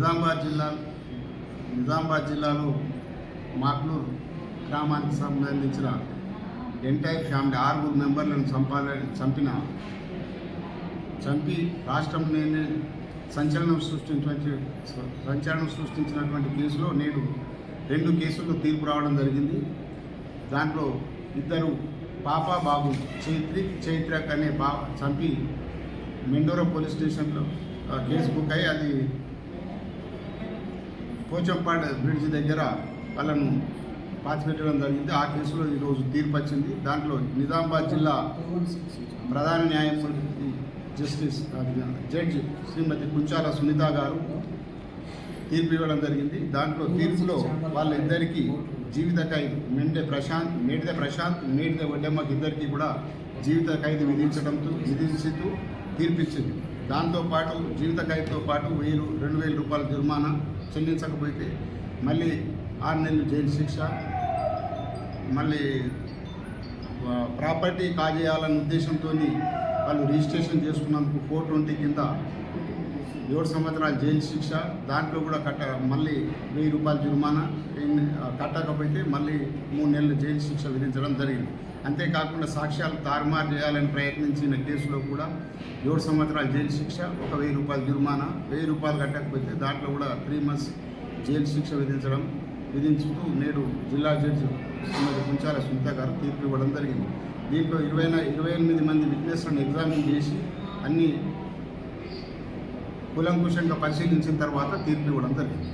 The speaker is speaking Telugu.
నిజామాబాద్ జిల్లాలో మాక్లూర్ గ్రామానికి సంబంధించిన ఎంటైర్ ఫ్యామిలీ 6 మెంబర్లను చంపి రాష్ట్రంలోనే సంచలనం సృష్టించినటువంటి కేసులో నేడు 2 కేసుల్లో తీర్పు రావడం జరిగింది. దాంట్లో ఇద్దరు పాప బాబు చైత్రక్ అనే చంపి మెండోరా పోలీస్ స్టేషన్లో కేసు బుక్ అయ్యి అది పోచంపాడు బ్రిడ్జ్ దగ్గర వాళ్ళను పాతిపెట్టడం జరిగింది. ఆ కేసులో ఈరోజు తీర్పు వచ్చింది. దాంట్లో నిజామాబాద్ జిల్లా ప్రధాన న్యాయమూర్తి జడ్జి శ్రీమతి కుంచాల సునీత గారు తీర్పు ఇవ్వడం జరిగింది. దాంట్లో తీర్పులో వాళ్ళిద్దరికీ జీవిత ఖైదు మేడిద ప్రశాంత్ మేడిద వడ్డమ్మకి ఇద్దరికి కూడా జీవిత ఖైదు విధించుతూ తీర్పిచ్చింది. దాంతోపాటు జీవిత ఖైదుతో పాటు 2,000 రూపాయల జుర్మానా చెల్లించకపోతే మళ్ళీ 6 నెలలు జైలు శిక్ష, మళ్ళీ ప్రాపర్టీ కాజేయాలన్న ఉద్దేశంతో వాళ్ళు రిజిస్ట్రేషన్ చేసుకున్నందుకు 420 కింద 7 సంవత్సరాల జైలు శిక్ష, దాంట్లో కూడా మళ్ళీ 1,000 రూపాయల జుర్మానా కట్టకపోతే మళ్ళీ 3 నెలల జైలు శిక్ష విధించడం జరిగింది. అంతేకాకుండా సాక్ష్యాలు తారుమారు చేయాలని ప్రయత్నించిన కేసులో కూడా 7 సంవత్సరాల జైలు శిక్ష, 1,000 రూపాయల జుర్మానా, 1,000 రూపాయలు కట్టకపోతే దాంట్లో కూడా 3 months జైలు శిక్ష విధించుతూ నేడు జిల్లా జడ్జి శ్రీమతి కుంచాల సునీత గారు తీర్పు ఇవ్వడం జరిగింది. దీంట్లో 28 మంది విట్నెస్లను ఎగ్జామిన్ చేసి అన్ని కూలంకుషంగా పరిశీలించిన తర్వాత తీర్పు ఇవ్వడం జరిగింది.